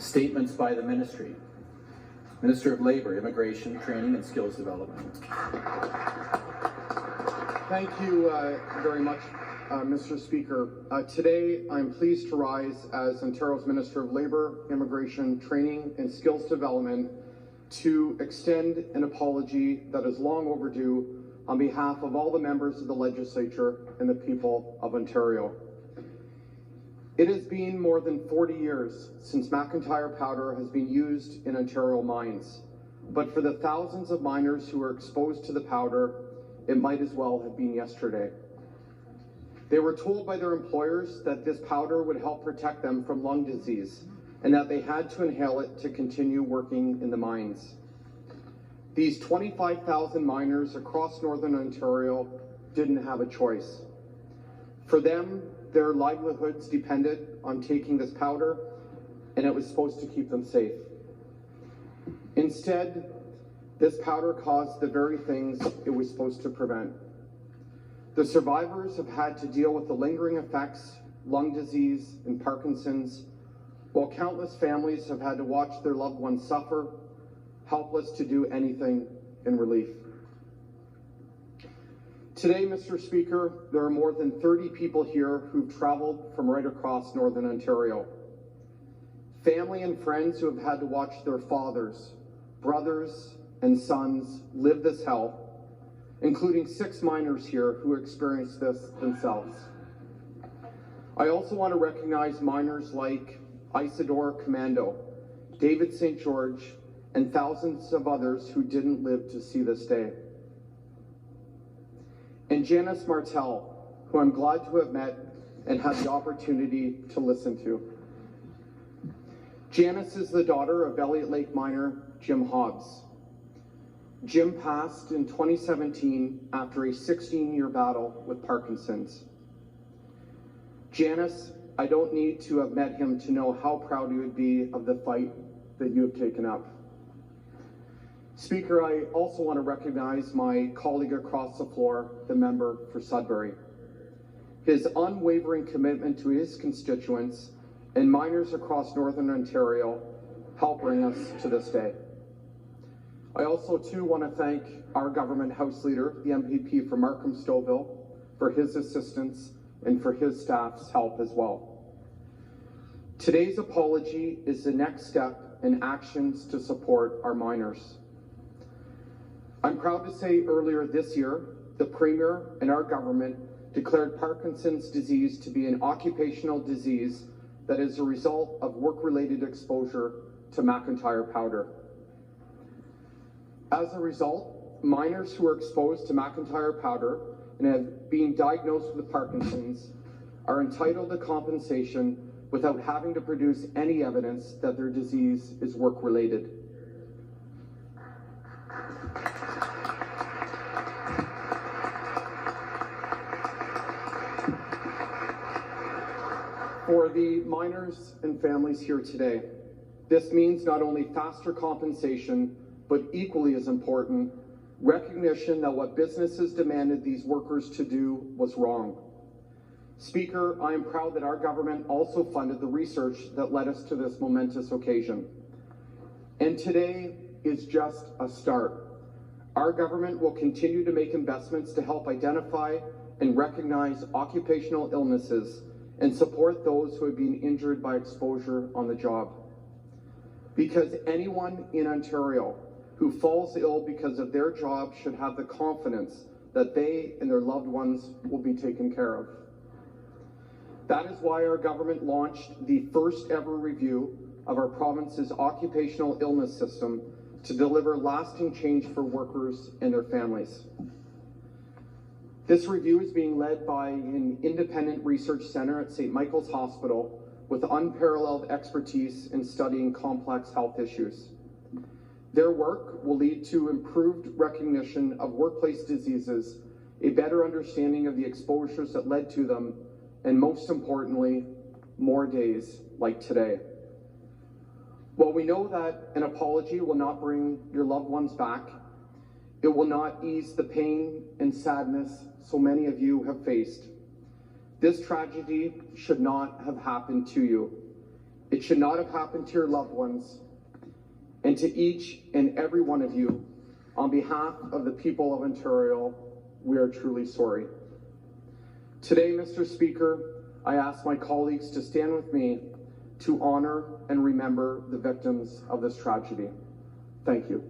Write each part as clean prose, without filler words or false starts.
Statements by the Ministry. Minister of Labour, Immigration, Training and Skills Development. Thank you very much, Mr. Speaker. Today, I'm pleased to rise as Ontario's Minister of Labour, Immigration, Training and Skills Development to extend an apology that is long overdue on behalf of all the members of the Legislature and the people of Ontario. It has been more than 40 years since McIntyre Powder has been used in Ontario mines, but for the thousands of miners who are exposed to the powder, it might as well have been yesterday. They were told by their employers that this powder would help protect them from lung disease and that they had to inhale it to continue working in the mines. These 25,000 miners across Northern Ontario didn't have a choice. For them, their livelihoods depended on taking this powder, and it was supposed to keep them safe. Instead, this powder caused the very things it was supposed to prevent. The survivors have had to deal with the lingering effects, lung disease and Parkinson's, while countless families have had to watch their loved ones suffer, helpless to do anything in relief. Today, Mr. Speaker, there are more than 30 people here who've traveled from right across Northern Ontario. Family and friends who have had to watch their fathers, brothers, and sons live this hell, including 6 miners here who experienced this themselves. I also want to recognize miners like Isidore Commando, David St. George, and thousands of others who didn't live to see this day. And Janice Martel, who I'm glad to have met and had the opportunity to listen to. Janice is the daughter of Elliott Lake miner Jim Hobbs. Jim passed in 2017 after a 16-year battle with Parkinson's. Janice, I don't need to have met him to know how proud he would be of the fight that you have taken up. Speaker, I also want to recognize my colleague across the floor, the member for Sudbury. His unwavering commitment to his constituents and miners across Northern Ontario help bring us to this day. I also too want to thank our government House Leader, the MPP for Markham-Stouffville, for his assistance and for his staff's help as well. Today's apology is the next step in actions to support our miners. I'm proud to say earlier this year, the Premier and our government declared Parkinson's disease to be an occupational disease that is a result of work-related exposure to McIntyre powder. As a result, miners who are exposed to McIntyre powder and have been diagnosed with Parkinson's are entitled to compensation without having to produce any evidence that their disease is work-related. For the miners and families here today, this means not only faster compensation, but equally as important, recognition that what businesses demanded these workers to do was wrong. Speaker, I am proud that our government also funded the research that led us to this momentous occasion. And today is just a start. Our government will continue to make investments to help identify and recognize occupational illnesses and support those who have been injured by exposure on the job. Because anyone in Ontario who falls ill because of their job should have the confidence that they and their loved ones will be taken care of. That is why our government launched the first ever review of our province's occupational illness system to deliver lasting change for workers and their families. This review is being led by an independent research center at St. Michael's Hospital with unparalleled expertise in studying complex health issues. Their work will lead to improved recognition of workplace diseases, a better understanding of the exposures that led to them, and most importantly, more days like today. While we know that an apology will not bring your loved ones back, it will not ease the pain and sadness so many of you have faced. This tragedy should not have happened to you. It should not have happened to your loved ones. And to each and every one of you, on behalf of the people of Ontario, we are truly sorry. Today, Mr. Speaker, I ask my colleagues to stand with me to honor and remember the victims of this tragedy. Thank you.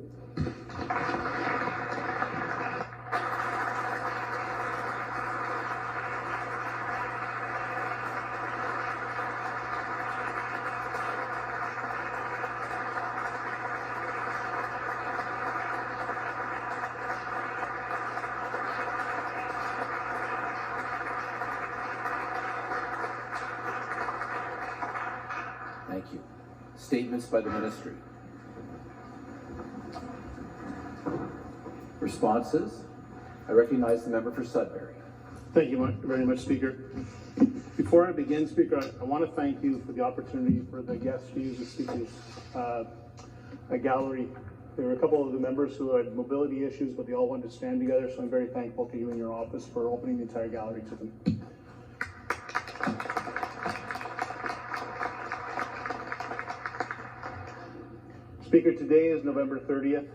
Thank you. Statements by the ministry. Responses. I recognize the member for Sudbury. Thank you very much, Speaker. Before I begin, Speaker, I want to thank you for the opportunity for the guests to use the speakers a gallery. There were a couple of the members who had mobility issues, but they all wanted to stand together, so I'm very thankful to you and your office for opening the entire gallery to them. Speaker, today is November 30th,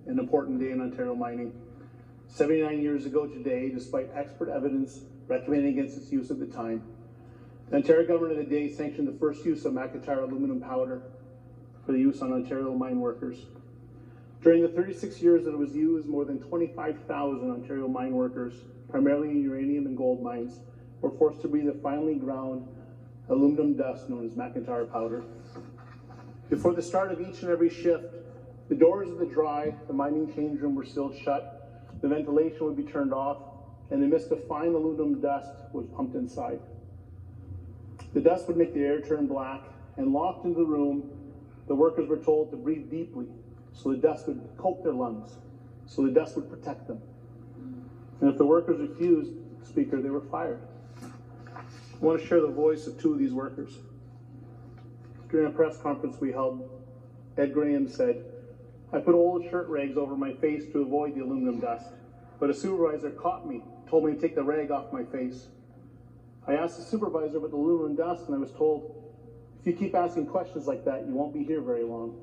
an important day in Ontario mining. 79 years ago today, despite expert evidence recommending against its use at the time, the Ontario government of the day sanctioned the first use of McIntyre aluminum powder for the use on Ontario mine workers. During the 36 years that it was used, more than 25,000 Ontario mine workers, primarily in uranium and gold mines, were forced to breathe the finely ground aluminum dust known as McIntyre powder. Before the start of each and every shift, the doors of the mining change room were still shut, the ventilation would be turned off, and a mist of fine aluminum dust was pumped inside. The dust would make the air turn black, and locked into the room, the workers were told to breathe deeply, so the dust would coat their lungs, so the dust would protect them. And if the workers refused, Speaker, they were fired. I want to share the voice of two of these workers. During a press conference we held, Ed Graham said, "I put old shirt rags over my face to avoid the aluminum dust, but a supervisor caught me, told me to take the rag off my face. I asked the supervisor about the aluminum dust, and I was told, if you keep asking questions like that, you won't be here very long."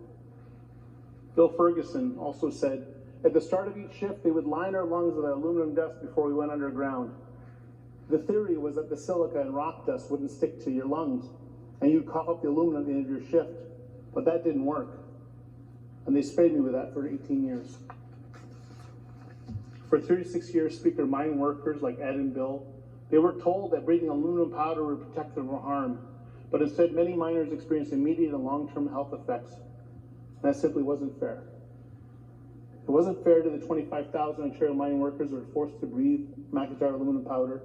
Bill Ferguson also said, "At the start of each shift, they would line our lungs with aluminum dust before we went underground. The theory was that the silica and rock dust wouldn't stick to your lungs, and you'd cough up the aluminum at the end of your shift, but that didn't work. And they sprayed me with that for 18 years. For 36 years, Speaker, mine workers like Ed and Bill, they were told that breathing aluminum powder would protect them from harm, but instead many miners experienced immediate and long-term health effects. And that simply wasn't fair. It wasn't fair to the 25,000 Ontario mine workers who were forced to breathe McIntyre aluminum powder.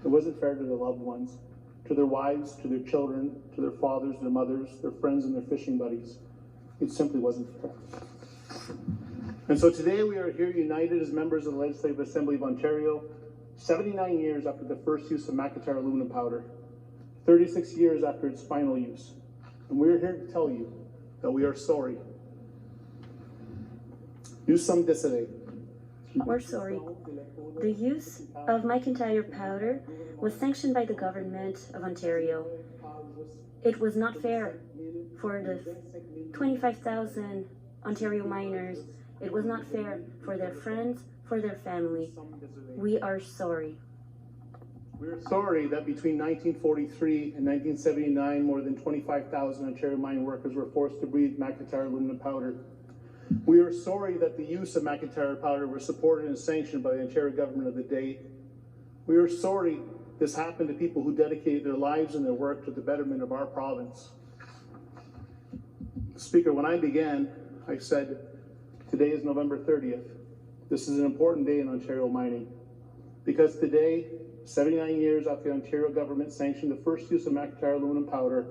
It wasn't fair to their loved ones, to their wives, to their children, to their fathers, their mothers, their friends, and their fishing buddies. It simply wasn't fair. And so today we are here united as members of the Legislative Assembly of Ontario, 79 years after the first use of McIntyre aluminum powder, 36 years after its final use. And we are here to tell you that we are sorry. Newsome Disade. We're sorry. The use of McIntyre powder was sanctioned by the government of Ontario. It was not fair for the 25,000 Ontario miners. It was not fair for their friends, for their family. We are sorry. We're sorry that between 1943 and 1979, more than 25,000 Ontario mine workers were forced to breathe McIntyre aluminum powder. We are sorry that the use of McIntyre powder was supported and sanctioned by the Ontario government of the day. We are sorry this happened to people who dedicated their lives and their work to the betterment of our province. Speaker, when I began, I said, today is November 30th. This is an important day in Ontario mining. Because today, 79 years after the Ontario government sanctioned the first use of McIntyre aluminum powder,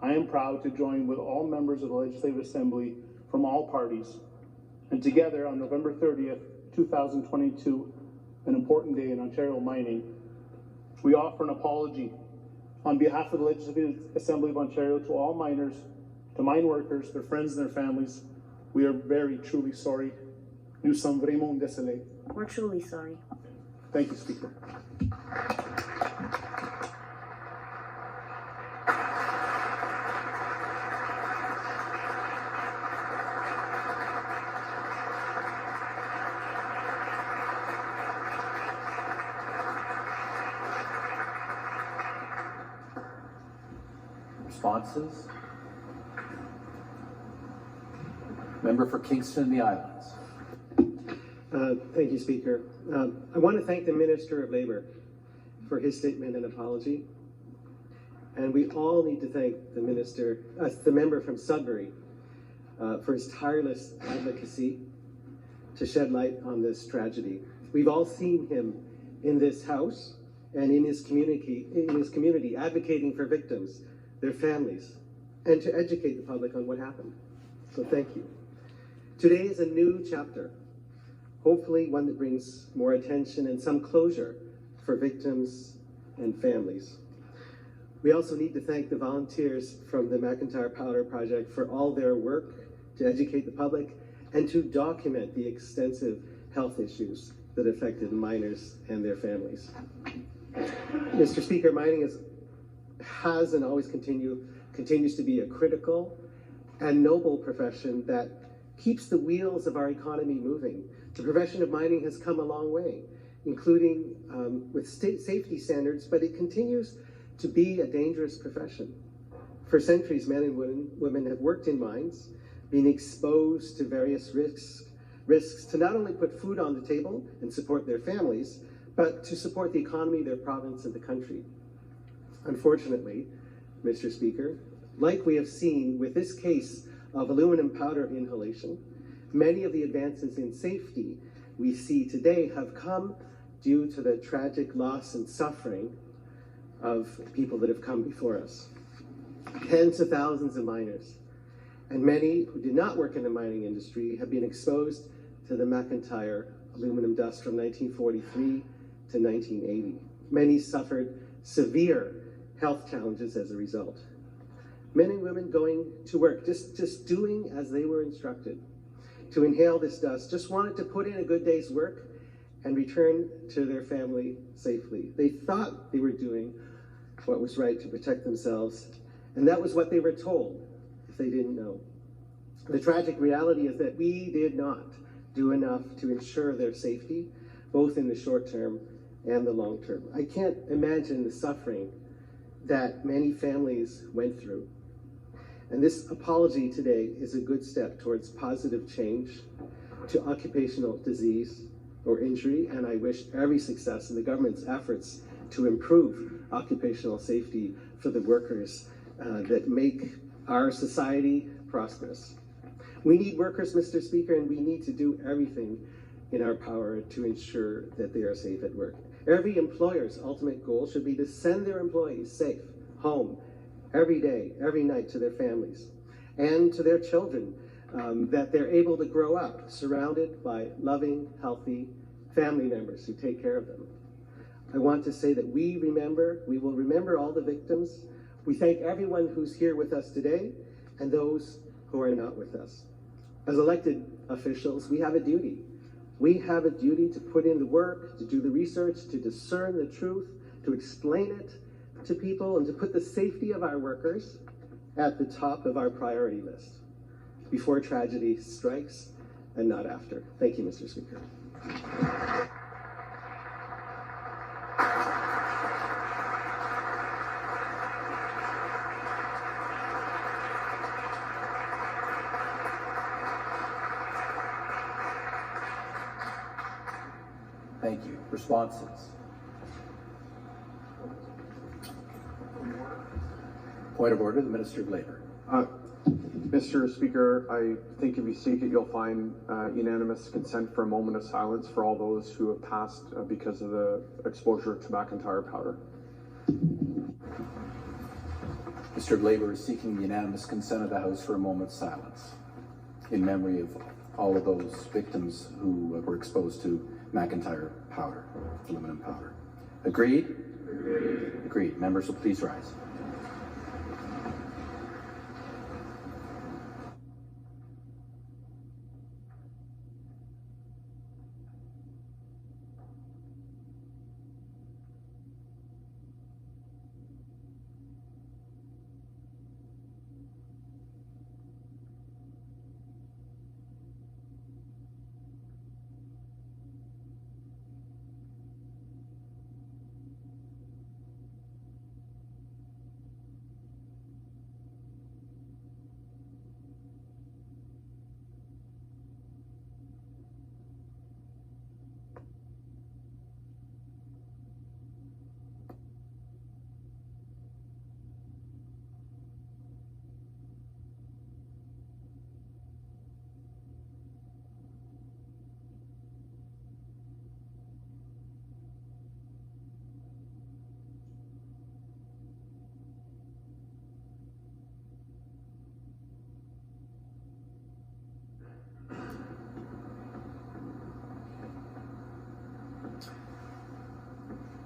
I am proud to join with all members of the Legislative Assembly from all parties. And together on November 30th, 2022, an important day in Ontario mining, we offer an apology on behalf of the Legislative Assembly of Ontario to all miners, to mine workers, their friends and their families. We are very, truly sorry. Nous sommes vraiment désolés. We're truly sorry. Thank you, Speaker. Responses? Member for Kingston and the Islands. Thank you, Speaker. I want to thank the Minister of Labour for his statement and apology. And we all need to thank the member from Sudbury, for his tireless advocacy to shed light on this tragedy. We've all seen him in this House and in his community advocating for victims, their families, and to educate the public on what happened. So thank you. Today is a new chapter, hopefully one that brings more attention and some closure for victims and families. We also need to thank the volunteers from the McIntyre Powder Project for all their work to educate the public and to document the extensive health issues that affected miners and their families. Mr. Speaker, mining has and always continues to be a critical and noble profession that keeps the wheels of our economy moving. The profession of mining has come a long way, including with safety standards, but it continues to be a dangerous profession. For centuries, men and women have worked in mines, being exposed to various risks to not only put food on the table and support their families, but to support the economy, their province, and the country. Unfortunately, Mr. Speaker, like we have seen with this case of aluminum powder inhalation, many of the advances in safety we see today have come due to the tragic loss and suffering of people that have come before us. Tens of thousands of miners, and many who did not work in the mining industry, have been exposed to the McIntyre aluminum dust from 1943 to 1980. Many suffered severe health challenges as a result. Men and women going to work, just doing as they were instructed, to inhale this dust, just wanted to put in a good day's work and return to their family safely. They thought they were doing what was right to protect themselves, and that was what they were told if they didn't know. The tragic reality is that we did not do enough to ensure their safety, both in the short term and the long term. I can't imagine the suffering that many families went through. And this apology today is a good step towards positive change to occupational disease or injury, and I wish every success in the government's efforts to improve occupational safety for the workers that make our society prosperous. We need workers, Mr. Speaker, and we need to do everything in our power to ensure that they are safe at work. Every employer's ultimate goal should be to send their employees safe home every day, every night to their families and to their children, that they're able to grow up surrounded by loving, healthy family members who take care of them. I want to say that we will remember all the victims. We thank everyone who's here with us today and those who are not with us. As elected officials, we have a duty. We have a duty to put in the work, to do the research, to discern the truth, to explain it to people, and to put the safety of our workers at the top of our priority list before tragedy strikes and not after. Thank you, Mr. Speaker. Thank you. Responses? Point of order, the Minister of Labour. Mr. Speaker, I think if you seek it, you'll find unanimous consent for a moment of silence for all those who have passed because of the exposure to McIntyre powder. Minister of Labour is seeking the unanimous consent of the House for a moment's silence in memory of all of those victims who were exposed to McIntyre powder, aluminum powder. Agreed? Agreed. Agreed. Members will please rise.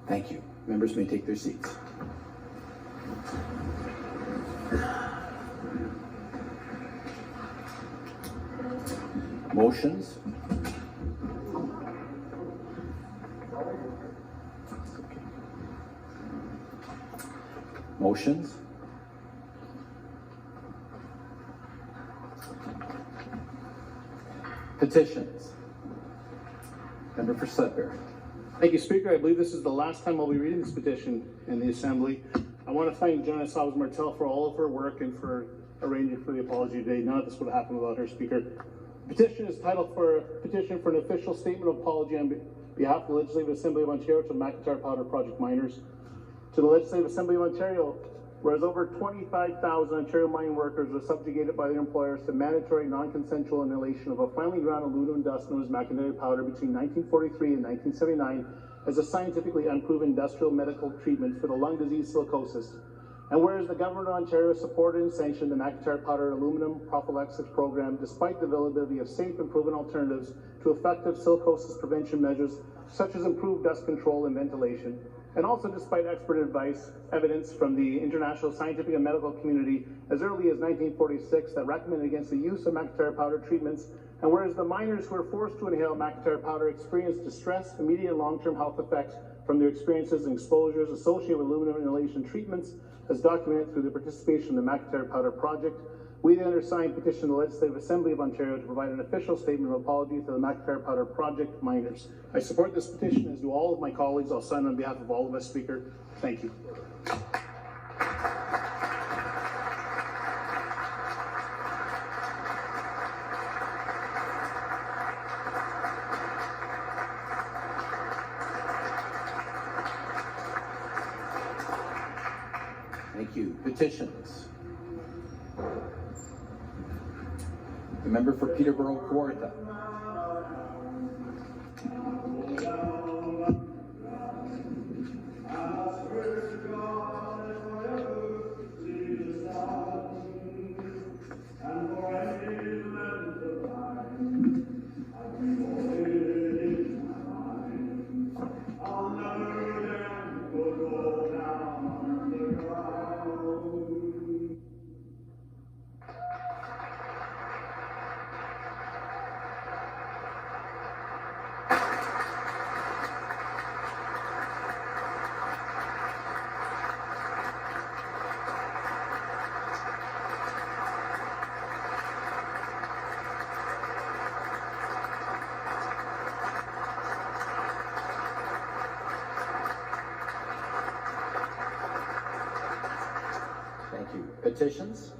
Thank you. Members may take their seats. Motions? Motions? Petitions? Member for Sudbury. Thank you, Speaker. I believe this is the last time I'll be reading this petition in the Assembly. I want to thank Jenna Martel for all of her work and for arranging for the apology today. None of this would have happened without her, Speaker. The petition is titled for a petition for an official statement of apology on behalf of the Legislative Assembly of Ontario to McIntyre Powder project miners. To the Legislative Assembly of Ontario, whereas over 25,000 Ontario mining workers were subjugated by their employers to mandatory non-consensual inhalation of a finely ground aluminum dust known as McIntyre powder between 1943 and 1979 as a scientifically unproven industrial medical treatment for the lung disease silicosis. And whereas the Government of Ontario supported and sanctioned the McIntyre powder aluminum prophylaxis program despite the availability of safe and proven alternatives to effective silicosis prevention measures such as improved dust control and ventilation, and also despite expert evidence from the international scientific and medical community as early as 1946 that recommended against the use of McIntyre powder treatments, and whereas the miners who were forced to inhale McIntyre powder experienced distress, immediate and long-term health effects from their experiences and exposures associated with aluminum inhalation treatments, as documented through the participation in the McIntyre powder project, we the undersigned petition the Legislative Assembly of Ontario to provide an official statement of apology to the McIntyre powder project miners. I support this petition, as do all of my colleagues. I'll sign on behalf of all of us, Speaker. Thank you. Thank you. Petitions. The member for Peterborough Kawartha. Thank you. Petitions?